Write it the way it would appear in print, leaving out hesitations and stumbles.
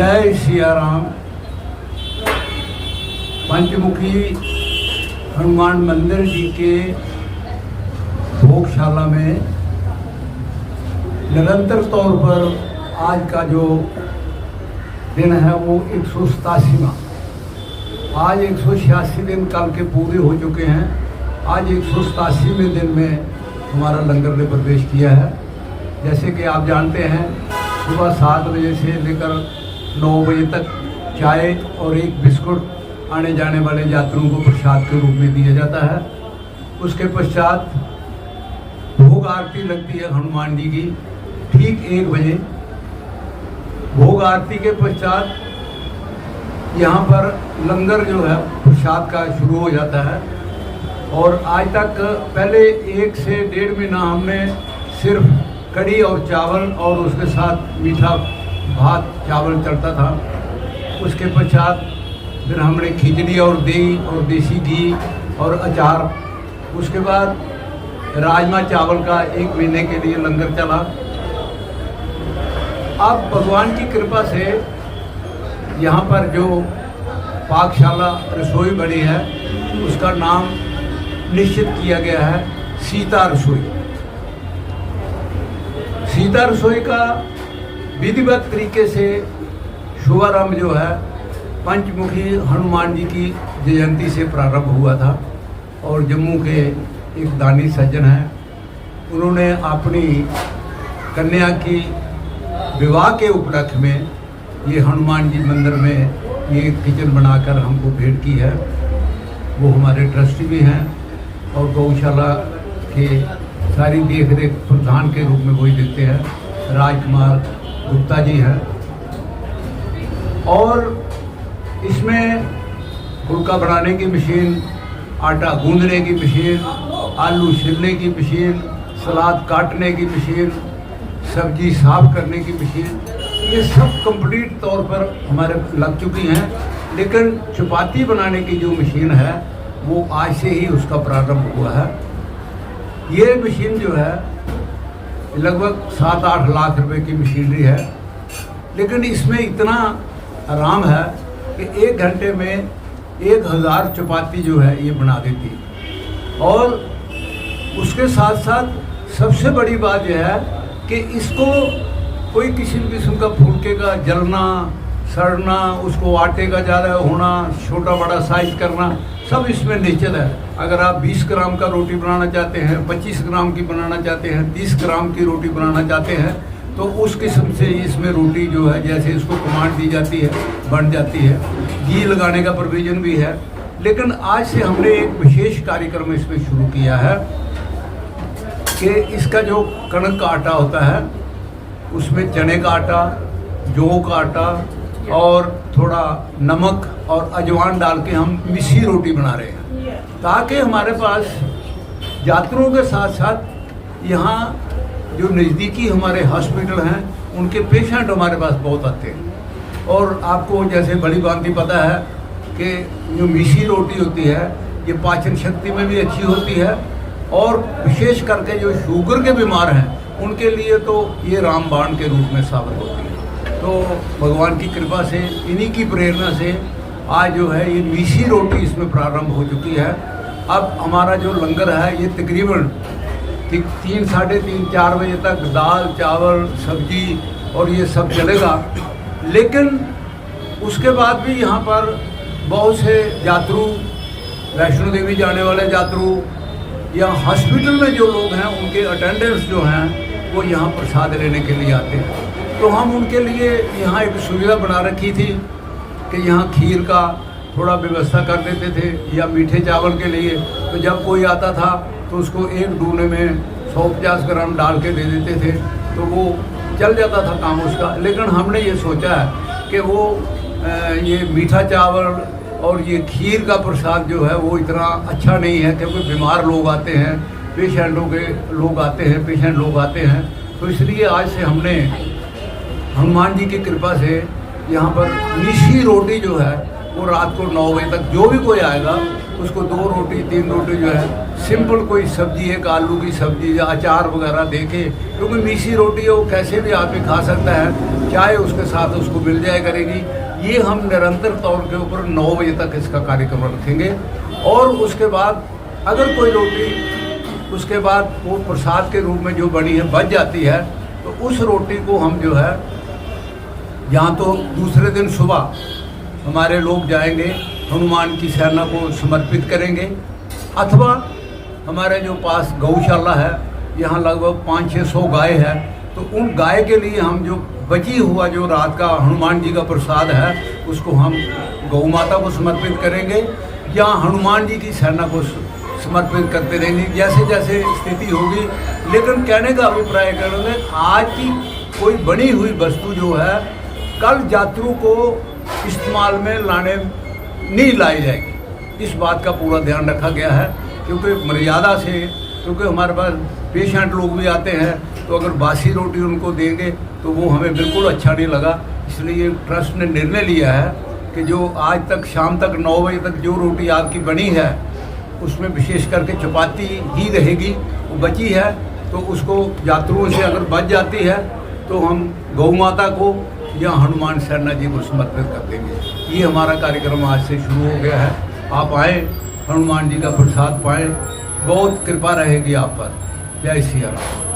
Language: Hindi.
जय सिया राम। पंचमुखी हनुमान मंदिर जी के भोगशाला में निरंतर तौर पर आज का जो दिन है वो 187वां। आज 186 दिन कल के पूरे हो चुके हैं। आज 187वें दिन में हमारा लंगर ने प्रवेश किया है। जैसे कि आप जानते हैं, सुबह 7 बजे से लेकर 9 बजे तक चाय और एक बिस्कुट आने जाने वाले यात्रियों को प्रसाद के रूप में दिया जाता है। उसके पश्चात भोग आरती लगती है हनुमान जी की ठीक 1 बजे। भोग आरती के पश्चात यहाँ पर लंगर जो है प्रसाद का शुरू हो जाता है। और आज तक पहले 1 से 1.5 महीना हमने सिर्फ कढ़ी और चावल और उसके साथ मीठा भात चावल चलता था। उसके पश्चात फिर हमने खिचड़ी और दही और देसी घी और अचार, उसके बाद राजमा चावल का 1 महीने के लिए लंगर चला। अब भगवान की कृपा से यहाँ पर जो पाकशाला रसोई बनी है उसका नाम निश्चित किया गया है सीता रसोई। सीता रसोई का विधिवत तरीके से शुभारंभ जो है पंचमुखी हनुमान जी की जयंती से प्रारंभ हुआ था। और जम्मू के एक दानी सज्जन हैं, उन्होंने अपनी कन्या की विवाह के उपलक्ष्य में ये हनुमान जी मंदिर में ये किचन बनाकर हमको भेंट की है। वो हमारे ट्रस्टी भी हैं और गौशाला के सारी देख रेख प्रधान के रूप में वही देते हैं, राजकुमार गुप्ता जी हैं। और इसमें फुलका बनाने की मशीन, आटा गूंदने की मशीन, आलू छिलने की मशीन, सलाद काटने की मशीन, सब्जी साफ करने की मशीन, ये सब कंप्लीट तौर पर हमारे लग चुकी हैं। लेकिन चपाती बनाने की जो मशीन है वो आज से ही उसका प्रारंभ हुआ है। ये मशीन जो है लगभग 7-8 लाख रुपए की मशीनरी है। लेकिन इसमें इतना आराम है कि 1 घंटे में 1000 चपाती जो है ये बना देती है। और उसके साथ साथ सबसे बड़ी बात यह है कि इसको कोई किसी भी किस्म का फुलके का जलना, सड़ना, उसको आटे का ज़्यादा होना, छोटा बड़ा साइज करना, सब इसमें निश्चित है। अगर आप 20 ग्राम का रोटी बनाना चाहते हैं, 25 ग्राम की बनाना चाहते हैं, 30 ग्राम की रोटी बनाना चाहते हैं, तो उस किस्म से इसमें रोटी जो है जैसे इसको कमांड दी जाती है बन जाती है। घी लगाने का प्रोविज़न भी है। लेकिन आज से हमने एक विशेष कार्यक्रम इसमें शुरू किया है कि इसका जो कणक का आटा होता है उसमें चने का आटा, जौ का आटा और थोड़ा नमक और अजवाइन डाल के हम मिसी रोटी बना रहे हैं, ताकि हमारे पास यात्रियों के साथ साथ यहाँ जो नज़दीकी हमारे हॉस्पिटल हैं उनके पेशेंट हमारे पास बहुत आते हैं। और आपको जैसे बड़ी भांति पता है कि जो मिसी रोटी होती है ये पाचन शक्ति में भी अच्छी होती है। और विशेष करके जो शुगर के बीमार हैं उनके लिए तो ये रामबाण के रूप में साबित होती है। तो भगवान की कृपा से, इन्हीं की प्रेरणा से आज जो है ये मिसी रोटी इसमें प्रारंभ हो चुकी है। अब हमारा जो लंगर है ये तकरीबन 3, साढ़े 3, 4 बजे तक दाल चावल सब्जी और ये सब चलेगा। लेकिन उसके बाद भी यहाँ पर बहुत से यात्रु, वैष्णो देवी जाने वाले यात्रु या हॉस्पिटल में जो लोग हैं उनके अटेंडेंट्स जो हैं वो यहाँ प्रसाद लेने के लिए आते हैं। तो हम उनके लिए यहाँ एक सुविधा बना रखी थी कि यहाँ खीर का थोड़ा व्यवस्था कर देते थे, या मीठे चावल के लिए तो जब कोई आता था तो उसको एक डूने में 150 ग्राम डाल के दे देते थे, तो वो चल जाता था काम उसका। लेकिन हमने ये सोचा है कि वो ये मीठा चावल और ये खीर का प्रसाद जो है वो इतना अच्छा नहीं है, क्योंकि बीमार लोग आते हैं, पेशेंट लोग आते हैं। तो इसलिए आज से हमने हनुमान जी की कृपा से यहाँ पर मिसी रोटी जो है वो रात को 9 बजे तक जो भी कोई आएगा उसको 2 रोटी 3 रोटी जो है सिंपल कोई सब्जी, एक आलू की सब्जी या अचार वगैरह दे के, क्योंकि मीठी रोटी है वो कैसे भी आदमी खा सकता है, चाय उसके साथ उसको मिल जाया करेगी। ये हम निरंतर तौर के ऊपर 9 बजे तक इसका कार्यक्रम रखेंगे। और उसके बाद अगर कोई रोटी उसके बाद वो प्रसाद के रूप में जो बनी है बच जाती है, तो उस रोटी को हम जो है यहाँ तो दूसरे दिन सुबह हमारे लोग जाएंगे हनुमान की सेना को समर्पित करेंगे, अथवा हमारे जो पास गौशाला है, यहाँ लगभग 500-600 गाय है, तो उन गाय के लिए हम जो बची हुआ जो रात का हनुमान जी का प्रसाद है उसको हम गौ माता को समर्पित करेंगे या हनुमान जी की सेना को समर्पित करते रहेंगे जैसे जैसे स्थिति होगी। लेकिन कहने का अभिप्राय करेंगे, आज की कोई बनी हुई वस्तु जो है कल यात्रियों को इस्तेमाल में लाने नहीं लाई जाएगी, इस बात का पूरा ध्यान रखा गया है। क्योंकि मर्यादा से, क्योंकि हमारे पास पेशेंट लोग भी आते हैं, तो अगर बासी रोटी उनको देंगे तो वो हमें बिल्कुल अच्छा नहीं लगा। इसलिए ट्रस्ट ने निर्णय लिया है कि जो आज तक शाम तक 9 बजे तक जो रोटी आपकी बनी है उसमें विशेष करके चपाती ही रहेगी, वो बची है तो उसको यात्रियों से अगर बच जाती है तो हम गौ माता को या हनुमान सेना जी को समर्पित कर देंगे। ये हमारा कार्यक्रम आज से शुरू हो गया है। आप आएँ, हनुमान जी का प्रसाद पाएँ, बहुत कृपा रहेगी आप पर। जय सिया राम।